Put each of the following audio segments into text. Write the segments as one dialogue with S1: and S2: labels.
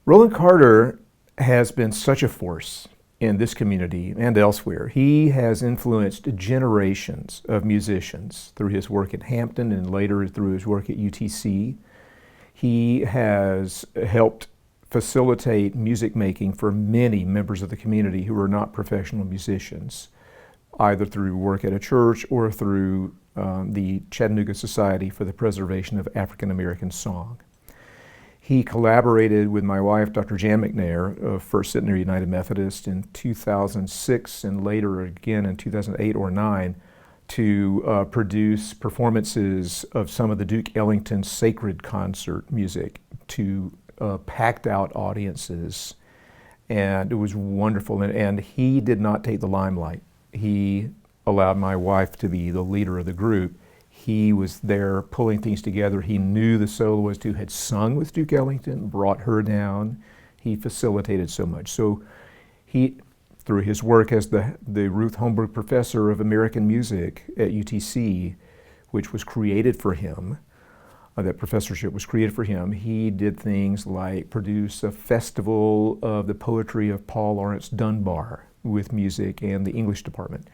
S1: Roland Carter has been such a force in this community and elsewhere. He has influenced generations of musicians through his work at Hampton and later through his work at UTC. He has helped facilitate music making for many members of the community who are not professional musicians, either through work at a church or through the Chattanooga Society for the Preservation of African American Song. He collaborated with my wife, Dr. Jan McNair of First Centenary United Methodist in 2006 and later again in 2008 or 9 to produce performances of some of the Duke Ellington sacred concert music to packed out audiences. And it was wonderful. And he did not take the limelight. He allowed my wife to be the leader of the group. He was there pulling things together. He knew the soloist who had sung with Duke Ellington, brought her down. He facilitated so much. So he, through his work as the Ruth Holmberg Professor of American Music at UTC, which was created for him, that professorship was created for him, he did things like produce a festival of the poetry of Paul Lawrence Dunbar with music and the English department.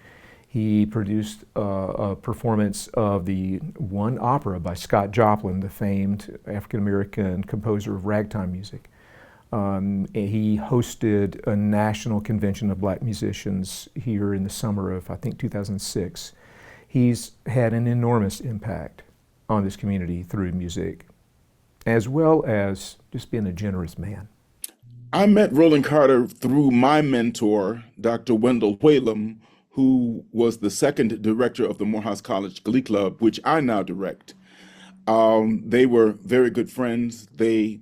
S1: He produced a performance of the one opera by Scott Joplin, the famed African-American composer of ragtime music. He hosted a national convention of black musicians here in the summer of, I think, 2006. He's had an enormous impact on this community through music, as well as just being a generous man.
S2: I met Roland Carter through my mentor, Dr. Wendell Whalum, who was the second director of the Morehouse College Glee Club, which I now direct. They were very good friends. They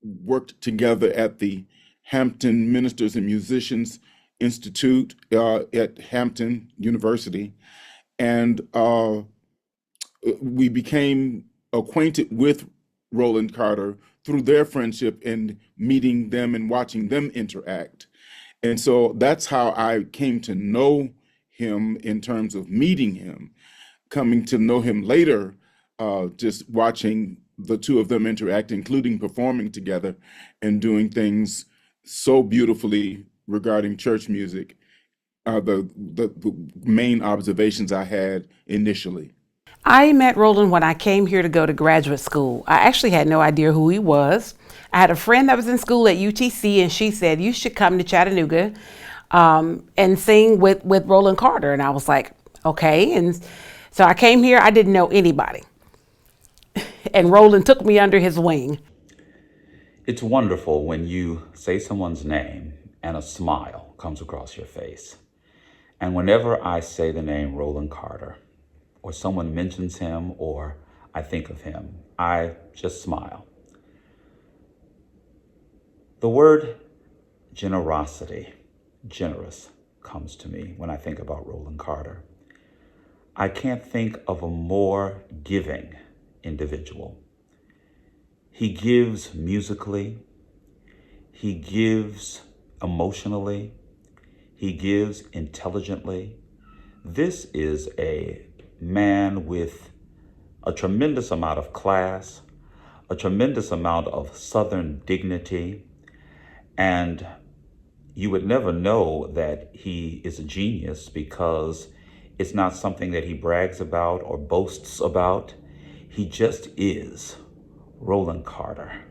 S2: worked together at the Hampton Ministers and Musicians Institute at Hampton University. And we became acquainted with Roland Carter through their friendship and meeting them and watching them interact. And so that's how I came to know him in terms of meeting him, coming to know him later, just watching the two of them interact, including performing together and doing things so beautifully regarding church music, the main observations I had initially.
S3: I met Roland when I came here to go to graduate school. I actually had no idea who he was. I had a friend that was in school at UTC, and she said, you should come to Chattanooga and sing with Roland Carter. And I was like, okay. And so I came here. I didn't know anybody. And Roland took me under his wing.
S4: It's wonderful when you say someone's name and a smile comes across your face. And whenever I say the name Roland Carter, or someone mentions him, or I think of him, I just smile. The word generosity, generous, comes to me when I think about Roland Carter. I can't think of a more giving individual. He gives musically, he gives emotionally, he gives intelligently. This is a man with a tremendous amount of class, a tremendous amount of Southern dignity, and you would never know that he is a genius because it's not something that he brags about or boasts about. He just is Roland Carter.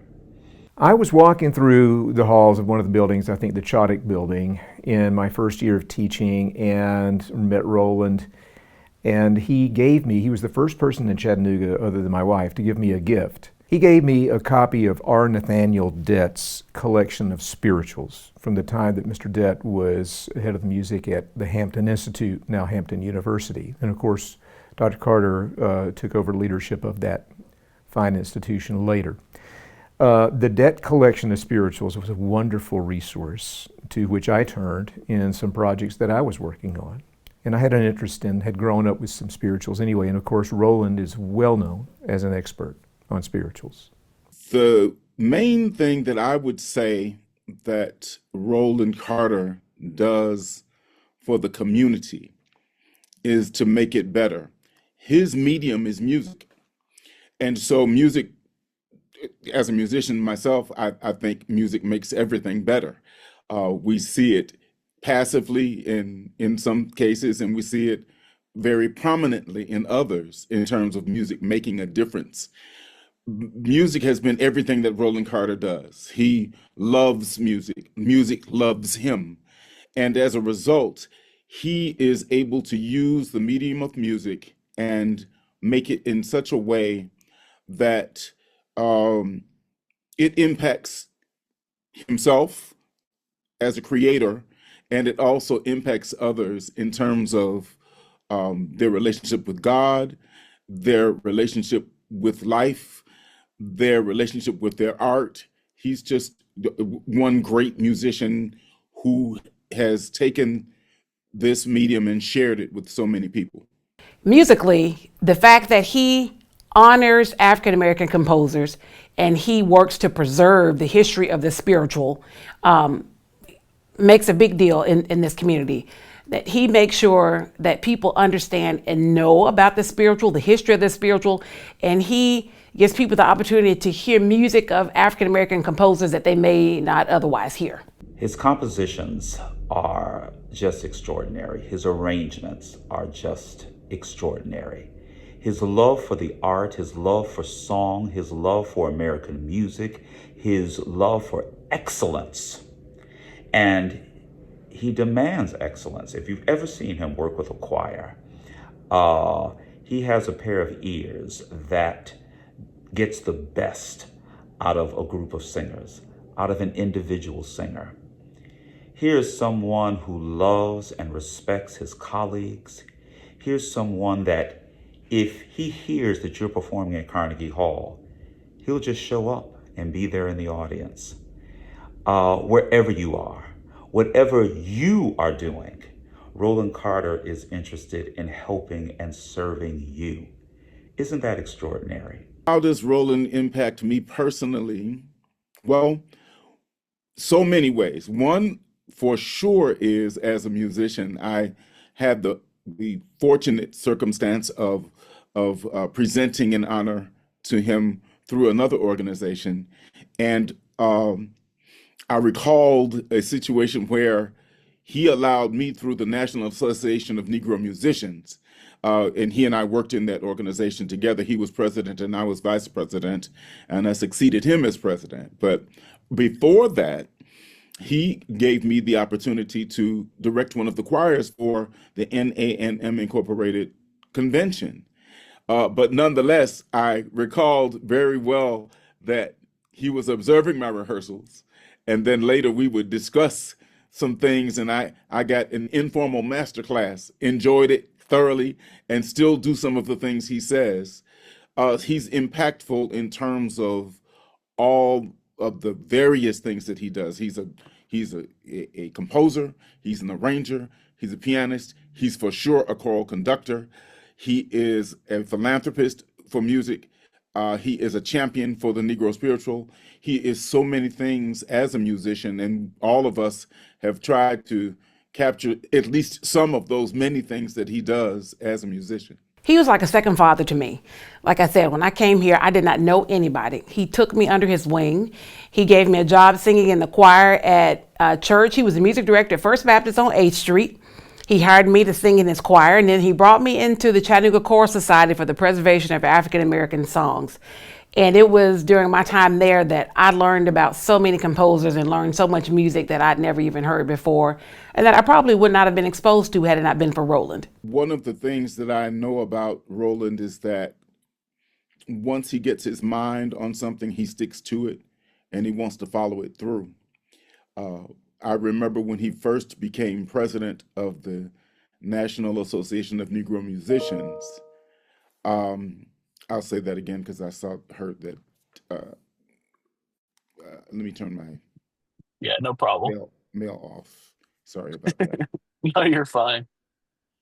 S1: I was walking through the halls of one of the buildings, I think the Chodic building, in my first year of teaching and met Roland. And he was the first person in Chattanooga, other than my wife, to give me a gift. He gave me a copy of R. Nathaniel Dett's collection of spirituals from the time that Mr. Dett was head of the music at the Hampton Institute, now Hampton University. And of course, Dr. Carter took over leadership of that fine institution later. The Dett collection of spirituals was a wonderful resource to which I turned in some projects that I was working on. And I had an interest in, had grown up with some spirituals anyway. And of course, Roland is well known as an expert on spirituals.
S2: The main thing that I would say that Roland Carter does for the community is to make it better. His medium is music. And so music as a musician myself, I think music makes everything better. We see it passively in some cases, and we see it very prominently in others in terms of music making a difference. Music has been everything that Roland Carter does. He loves music. Music loves him. And as a result, he is able to use the medium of music and make it in such a way that um, it impacts himself as a creator, and it also impacts others in terms of their relationship with God, their relationship with life, their relationship with their art. He's just one great musician who has taken this medium and shared it with so many people.
S3: Musically, the fact that he honors African American composers and he works to preserve the history of the spiritual makes a big deal in this community. That he makes sure that people understand and know about the spiritual, the history of the spiritual, and he gives people the opportunity to hear music of African American composers that they may not otherwise hear.
S4: His compositions are just extraordinary. His arrangements are just extraordinary. His love for the art, his love for song, his love for American music, his love for excellence. And he demands excellence. If you've ever seen him work with a choir, he has a pair of ears that gets the best out of a group of singers, out of an individual singer. Here's someone who loves and respects his colleagues. Here's someone that if he hears that you're performing at Carnegie Hall, he'll just show up and be there in the audience. Wherever you are, whatever you are doing, Roland Carter is interested in helping and serving you. Isn't that extraordinary?
S2: How does Roland impact me personally? Well, so many ways. One, for sure, is as a musician, I had the fortunate circumstance of presenting an honor to him through another organization, and I recalled a situation where he allowed me through the National Association of Negro Musicians. And he and I worked in that organization together. He was president and I was vice president, and I succeeded him as president. But before that, he gave me the opportunity to direct one of the choirs for the NANM Incorporated convention. But nonetheless, I recalled very well that he was observing my rehearsals, and then later we would discuss some things, and I got an informal master class, enjoyed it thoroughly, and still do some of the things he says. He's impactful in terms of all of the various things that he does. He's a composer, he's an arranger, he's a pianist, he's for sure a choral conductor. He is a philanthropist for music. He is a champion for the Negro spiritual. He is so many things as a musician, and all of us have tried to capture at least some of those many things that he does as a musician.
S3: He was like a second father to me. Like I said, when I came here, I did not know anybody. He took me under his wing. He gave me a job singing in the choir at church. He was the music director at First Baptist on 8th Street. He hired me to sing in his choir, and then he brought me into the Chattanooga Choral Society for the Preservation of African American Songs. And it was during my time there that I learned about so many composers and learned so much music that I'd never even heard before, and that I probably would not have been exposed to had it not been for Roland.
S2: One of the things that I know about Roland is that once he gets his mind on something, he sticks to it and he wants to follow it through. I remember when he first became president of the National Association of Negro Musicians. I'll say that again because I heard that. Let me turn my
S5: Yeah, no problem.
S2: mail off. Sorry about that.
S5: No, you're fine.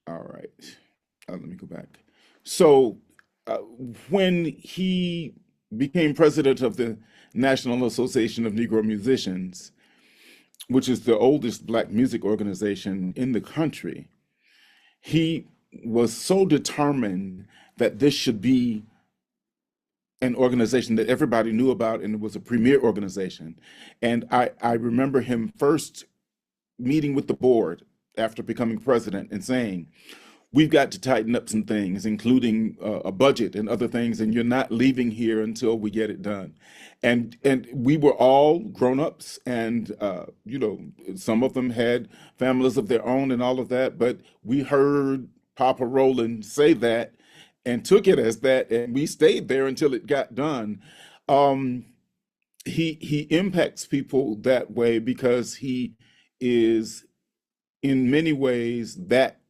S2: All right. Let me go back. So when he became president of the National Association of Negro Musicians, which is the oldest Black music organization in the country, he was so determined that this should be an organization that everybody knew about, and it was a premier organization. And I remember him first meeting with the board after becoming president and saying, we've got to tighten up some things, including a budget and other things, and you're not leaving here until we get it done. And we were all grown-ups, and some of them had families of their own and all of that, but we heard Papa Roland say that and took it as that, and we stayed there until it got done. Um, he impacts people that way because he is in many ways that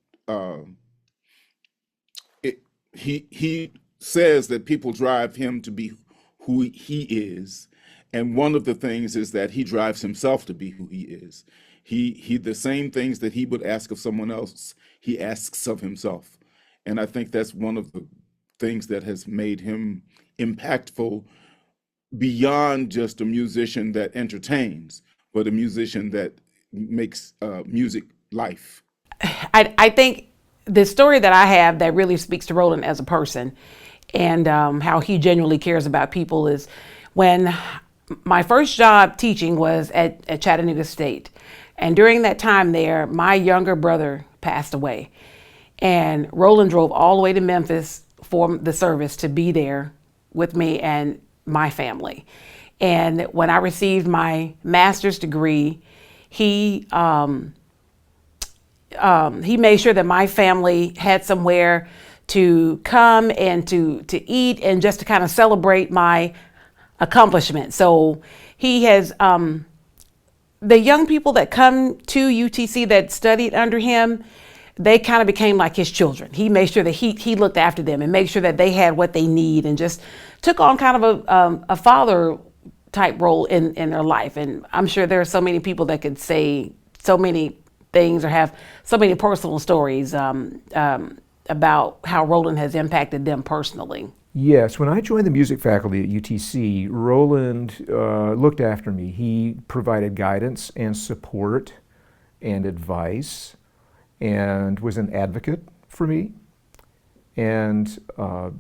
S2: it, he says that people drive him to be who he is, and one of the things is that he drives himself to be who he is. He the same things that he would ask of someone else, he asks of himself, and I think that's one of the things that has made him impactful beyond just a musician that entertains, but a musician that makes music life.
S3: I think the story that I have that really speaks to Roland as a person and how he genuinely cares about people is when my first job teaching was at Chattanooga State. And during that time there, my younger brother passed away. And Roland drove all the way to Memphis for the service to be there with me and my family. And when I received my master's degree, he made sure that my family had somewhere to come and to eat and just to kind of celebrate my accomplishment. So he has the young people that come to UTC that studied under him, they kind of became like his children. He made sure that he looked after them and made sure that they had what they need and just took on kind of a father type role in their life. And I'm sure there are so many people that could say so many things or have so many personal stories about how Roland has impacted them personally.
S1: Yes, when I joined the music faculty at UTC, Roland looked after me. He provided guidance and support and advice and was an advocate for me and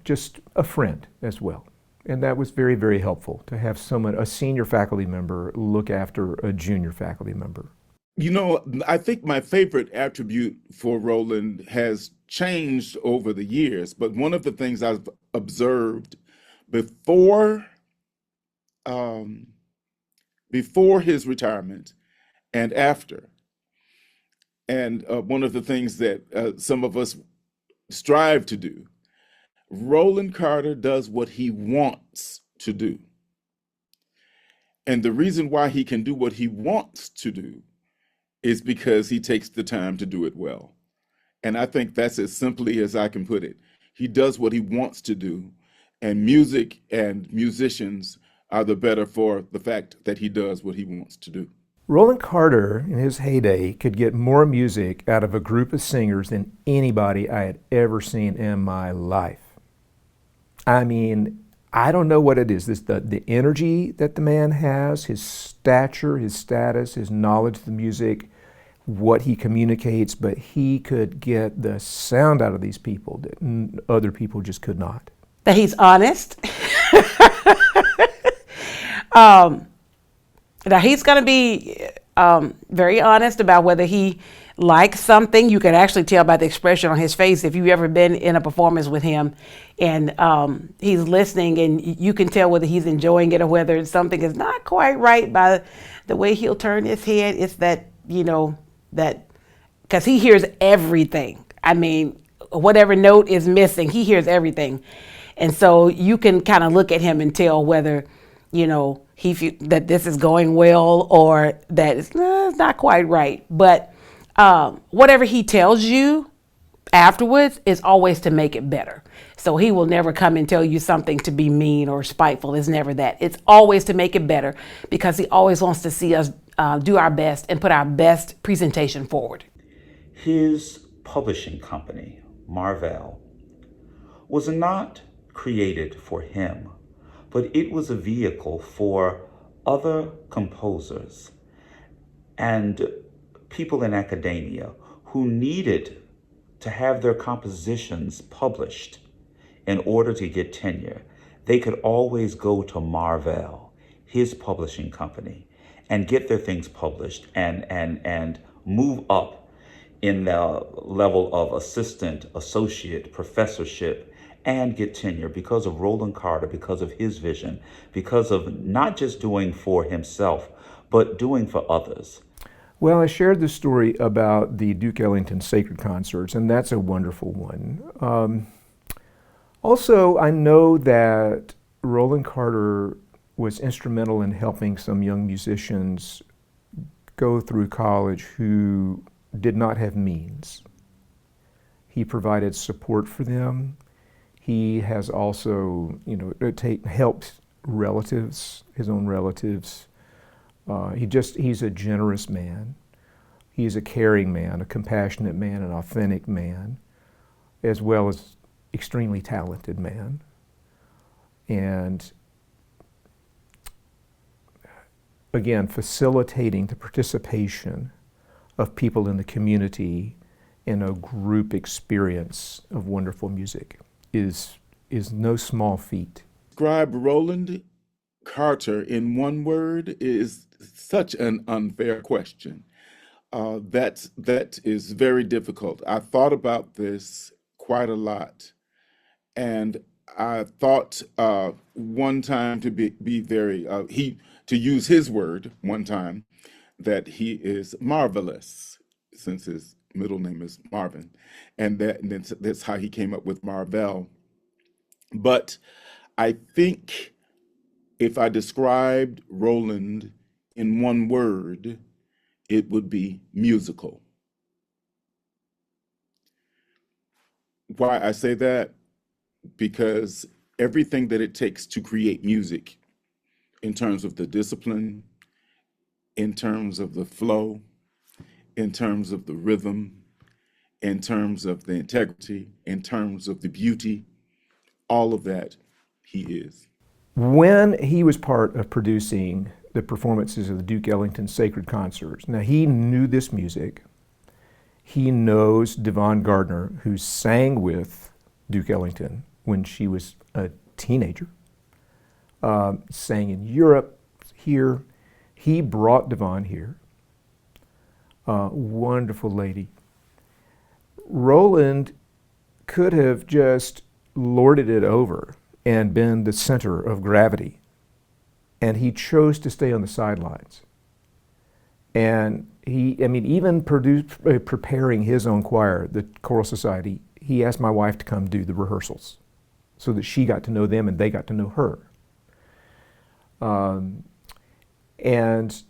S1: just a friend as well. And that was very, very helpful to have someone, a senior faculty member, look after a junior faculty member.
S2: You know, I think my favorite attribute for Roland has changed over the years, but one of the things I've observed before before his retirement and after, and one of the things that some of us strive to do, Roland Carter does what he wants to do. And the reason why he can do what he wants to do is because he takes the time to do it well. And I think that's as simply as I can put it. He does what he wants to do, and music and musicians are the better for the fact that he does what he wants to do.
S1: Roland Carter, in his heyday, could get more music out of a group of singers than anybody I had ever seen in my life. I mean, I don't know what it is. The energy that the man has, his stature, his status, his knowledge of the music, what he communicates, but he could get the sound out of these people that other people just could not.
S3: That he's honest. Now he's going to be very honest about whether he likes something. You can actually tell by the expression on his face if you've ever been in a performance with him and he's listening, and you can tell whether he's enjoying it or whether something is not quite right by the way he'll turn his head. It's that, that because he hears everything. I mean, whatever note is missing, he hears everything. And so you can kind of look at him and tell whether, that this is going well or that it's not quite right. But whatever he tells you afterwards is always to make it better. So he will never come and tell you something to be mean or spiteful. It's never that. It's always to make it better because he always wants to see us do our best and put our best presentation forward.
S4: His publishing company, Marvell, was not created for him, but it was a vehicle for other composers and people in academia who needed to have their compositions published in order to get tenure. they could always go to Marvell, his publishing company, and get their things published and move up in the level of assistant, associate, professorship, and get tenure because of Roland Carter, because of his vision, because of not just doing for himself, but doing for others.
S1: Well, I shared the story about the Duke Ellington Sacred Concerts, and that's a wonderful one. Also, I know that Roland Carter was instrumental in helping some young musicians go through college who did not have means. He provided support for them. He has also, helped relatives, his own relatives. He's a generous man. He's a caring man, a compassionate man, an authentic man, as well as extremely talented man. And again, facilitating the participation of people in the community in a group experience of wonderful music is no small feat.
S2: Describe Roland Carter in one word is such an unfair question. That is very difficult. I thought about this quite a lot, and I thought one time to be very to use his word one time that he is marvelous, since his middle name is Marvin, and that's how he came up with Marvell. But I think if I described Roland in one word, it would be musical. Why I say that? Because everything that it takes to create music, in terms of the discipline, in terms of the flow, in terms of the rhythm, in terms of the integrity, in terms of the beauty, all of that he is.
S1: When he was part of producing the performances of the Duke Ellington Sacred Concerts, now he knew this music. He knows Devon Gardner, who sang with Duke Ellington when she was a teenager, sang in Europe, here. He brought Devon here. Wonderful lady. Roland could have just lorded it over and been the center of gravity. And he chose to stay on the sidelines. And even preparing his own choir, the Choral Society, he asked my wife to come do the rehearsals so that she got to know them and they got to know her. And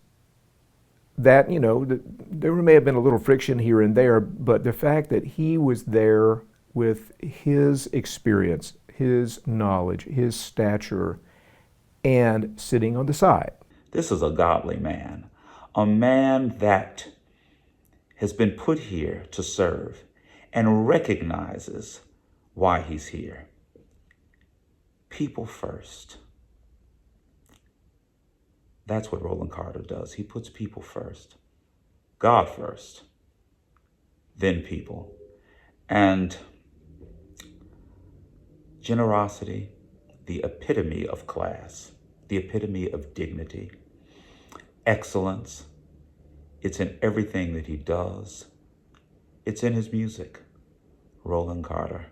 S1: that, there may have been a little friction here and there, but the fact that he was there with his experience, his knowledge, his stature, and sitting on the side.
S4: This is a godly man, a man that has been put here to serve and recognizes why he's here. People first. That's what Roland Carter does. He puts people first, God first, then people. And generosity, the epitome of class, the epitome of dignity, excellence. It's in everything that he does. It's in his music. Roland Carter.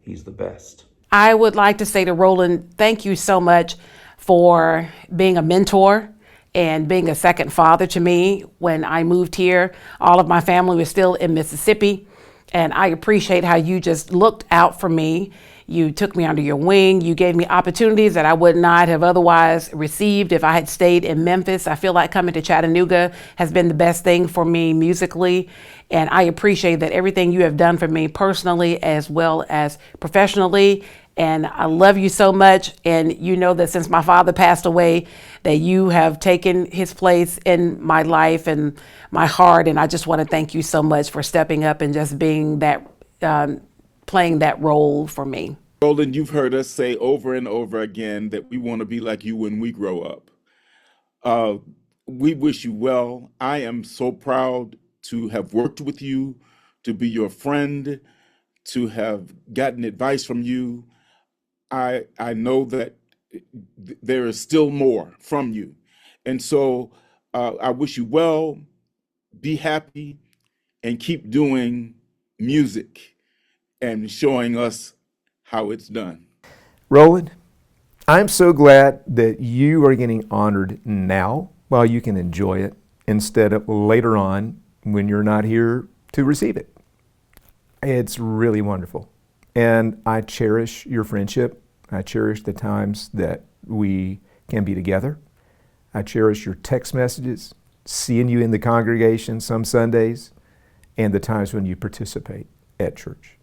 S4: He's the best.
S3: I would like to say to Roland, thank you so much for being a mentor and being a second father to me. When I moved here, all of my family was still in Mississippi, and I appreciate how you just looked out for me. You took me under your wing. You gave me opportunities that I would not have otherwise received if I had stayed in Memphis. I feel like coming to Chattanooga has been the best thing for me musically. And I appreciate that everything you have done for me personally as well as professionally. And I love you so much. And you know that since my father passed away, that you have taken his place in my life and my heart. And I just want to thank you so much for stepping up and just being that, playing that role for me.
S2: Roland, you've heard us say over and over again that we want to be like you when we grow up. We wish you well. I am so proud to have worked with you, to be your friend, to have gotten advice from you. I know that there is still more from you. And so I wish you well, be happy, and keep doing music and showing us how it's done.
S1: Roland, I'm so glad that you are getting honored now while you can enjoy it instead of later on when you're not here to receive it. It's really wonderful. And I cherish your friendship. I cherish the times that we can be together. I cherish your text messages, seeing you in the congregation some Sundays, and the times when you participate at church.